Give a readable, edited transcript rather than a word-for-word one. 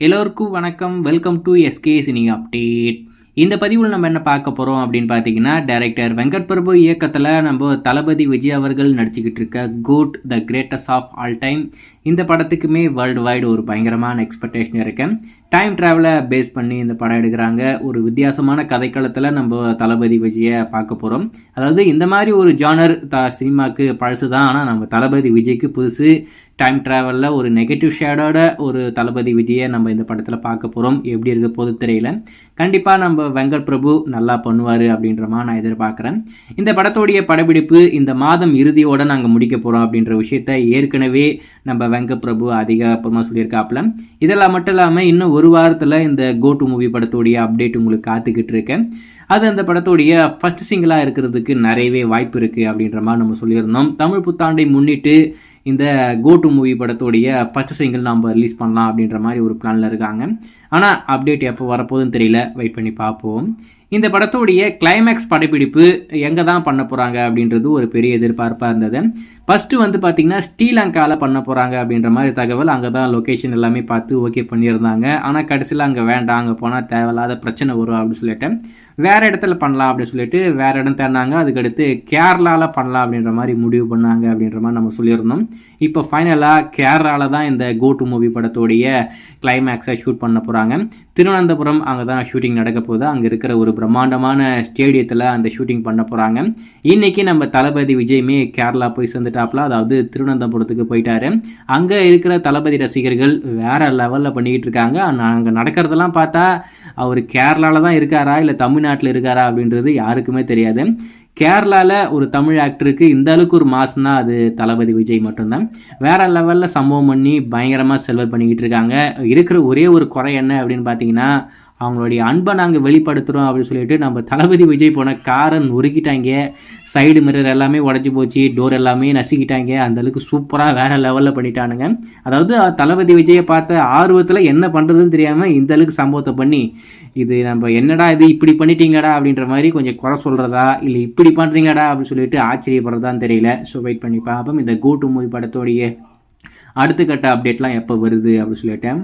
எல்லோருக்கும் வணக்கம். Welcome to SK cine update. இந்த பதிவில் நம்ம என்ன பார்க்க போகிறோம் அப்படின்னு பார்த்தீங்கன்னா, டைரக்டர் வெங்கட் பிரபு இயக்கத்தில் நம்ம தளபதி விஜய் அவர்கள் நடிச்சுக்கிட்டு இருக்க GOAT the greatest of all time இந்த படத்துக்குமே வேர்ல்டு வைடு ஒரு பயங்கரமான எக்ஸ்பெக்டேஷன் இருக்கு. டைம் ட்ராவலை பேஸ் பண்ணி இந்த படம் எடுக்கிறாங்க. ஒரு வித்தியாசமான கதைக்களத்தில் நம்ம தளபதி விஜயை பார்க்க போகிறோம். அதாவது இந்த மாதிரி ஒரு ஜானர் சினிமாவுக்கு பழசு தான், ஆனால் நம்ம தளபதி விஜய்க்கு புதுசு. டைம் ட்ராவலில் ஒரு நெகட்டிவ் ஷேடோட ஒரு தளபதி விஜயை நம்ம இந்த படத்தில் பார்க்க போகிறோம். எப்படி இருக்க போது தெரியல. கண்டிப்பாக நம்ம வெங்கட் பிரபு நல்லா பண்ணுவார் அப்படின்ற மாதிரி நான் எதிர்பார்க்குறேன். இந்த படத்தோடைய படப்பிடிப்பு இந்த மாதம் இறுதியோடு நாங்கள் முடிக்க போகிறோம் அப்படின்ற விஷயத்த ஏற்கனவே நம்ம வெங்கட் பிரபு அதிகப்பூர்வமாக சொல்லியிருக்காப்புல. இதெல்லாம் மட்டும் இல்லாமல் இன்னும் ஒரு வாரத்தில் இந்த கோ டு மூவி படத்தோடைய அப்டேட் உங்களுக்கு காத்துக்கிட்டு இருக்கேன். அது அந்த படத்தோடைய ஃபர்ஸ்ட் சிங்கிளாக இருக்கிறதுக்கு நிறையவே வாய்ப்பு இருக்குது அப்படின்ற மாதிரி நம்ம சொல்லியிருந்தோம். தமிழ் புத்தாண்டை முன்னிட்டு இந்த கோ டு மூவி படத்தோடைய ஃபர்ஸ்ட் சிங்கிள் நம்ம ரிலீஸ் பண்ணலாம் அப்படின்ற மாதிரி ஒரு பிளானில் இருக்காங்க. ஆனால் அப்டேட் எப்போ வரப்போகுதுன்னு தெரியல, வெயிட் பண்ணி பார்ப்போம். இந்த படத்தோடைய கிளைமேக்ஸ் படப்பிடிப்பு எங்கே தான் பண்ண போகிறாங்க அப்படின்றது ஒரு பெரிய எதிர்பார்ப்பாக இருந்தது. ஃபஸ்ட்டு வந்து பார்த்திங்கன்னா ஸ்ரீலங்காவில் பண்ண போகிறாங்க அப்படின்ற மாதிரி தகவல். அங்கே தான் லொக்கேஷன் எல்லாமே பார்த்து ஓகே பண்ணியிருந்தாங்க. ஆனால் கடைசியில் அங்கே வேண்டாம், அங்கே போனால் தேவையில்லாத பிரச்சனை வரும் அப்படின்னு சொல்லிட்டு வேறு இடத்துல பண்ணலாம் அப்படின்னு சொல்லிட்டு வேறு இடம் தேடினாங்க. அதுக்கடுத்து கேரளாவில் பண்ணலாம் அப்படின்ற மாதிரி முடிவு பண்ணாங்க அப்படின்ற மாதிரி நம்ம சொல்லியிருந்தோம். இப்போ ஃபைனலாக கேரளாவில் தான் இந்த கோ டு மூவி படத்தோடைய கிளைமேக்ஸை ஷூட் பண்ண போகிறாங்க. திருவனந்தபுரம் அங்கே தான் ஷூட்டிங் நடக்க போகுது. அங்கே இருக்கிற ஒரு பிரம்மாண்டமான ஸ்டேடியத்தில் அந்த ஷூட்டிங் பண்ண போகிறாங்க. இன்றைக்கி நம்ம தளபதி விஜயுமே கேரளா போய் சேர்ந்துட்டாப்புல, அதாவது திருவனந்தபுரத்துக்கு போயிட்டாரு. அங்கே இருக்கிற தளபதி ரசிகர்கள் வேறு லெவலில் பண்ணிக்கிட்டு இருக்காங்க. அங்கே நடக்கிறதெல்லாம் பார்த்தா அவர் கேரளாவில் தான் இருக்காரா இல்லை தமிழ்நாட்டில் இருக்காரா அப்படின்றது யாருக்குமே தெரியாது. கேரளாவில் ஒரு தமிழ் ஆக்டருக்கு இந்த அளவுக்கு ஒரு மாசுனா அது தளபதி விஜய் மட்டும்தான். வேற லெவலில் சம்பவம் பண்ணி பயங்கரமாக செல்வல் பண்ணிக்கிட்டு இருக்காங்க. இருக்கிற ஒரே ஒரு குறை என்ன அப்படின்னு பார்த்தீங்கன்னா, அவங்களுடைய அன்பை நாங்கள் வெளிப்படுத்துகிறோம் அப்படின்னு சொல்லிட்டு நம்ம தளபதி விஜய் போன காரை நொறுக்கிட்டாங்க. சைடு மிரர் எல்லாமே உடஞ்சி போச்சு, டோர் எல்லாமே நசுக்கிட்டாங்க. அந்தளவுக்கு சூப்பராக வேறு லெவலில் பண்ணிட்டானுங்க. அதாவது தளபதி விஜயை பார்த்த ஆர்வத்தில் என்ன பண்ணுறதுன்னு தெரியாமல் இந்த அளவுக்கு சம்பவத்தை பண்ணி, இது நம்ம என்னடா இது இப்படி பண்ணிட்டீங்கடா அப்படின்ற மாதிரி கொஞ்சம் குறை சொல்கிறதா இல்லை இப்படி பண்ணுறீங்கடா அப்படின்னு சொல்லிட்டு ஆச்சரியப்படுறதான்னு தெரியல. ஸோ வெயிட் பண்ணி பார்ப்போம். இந்த கோ டு மூவி படத்தோடைய அடுத்த கட்ட அப்டேட்லாம் எப்போ வருது அப்படின்னு சொல்லிட்டேன்.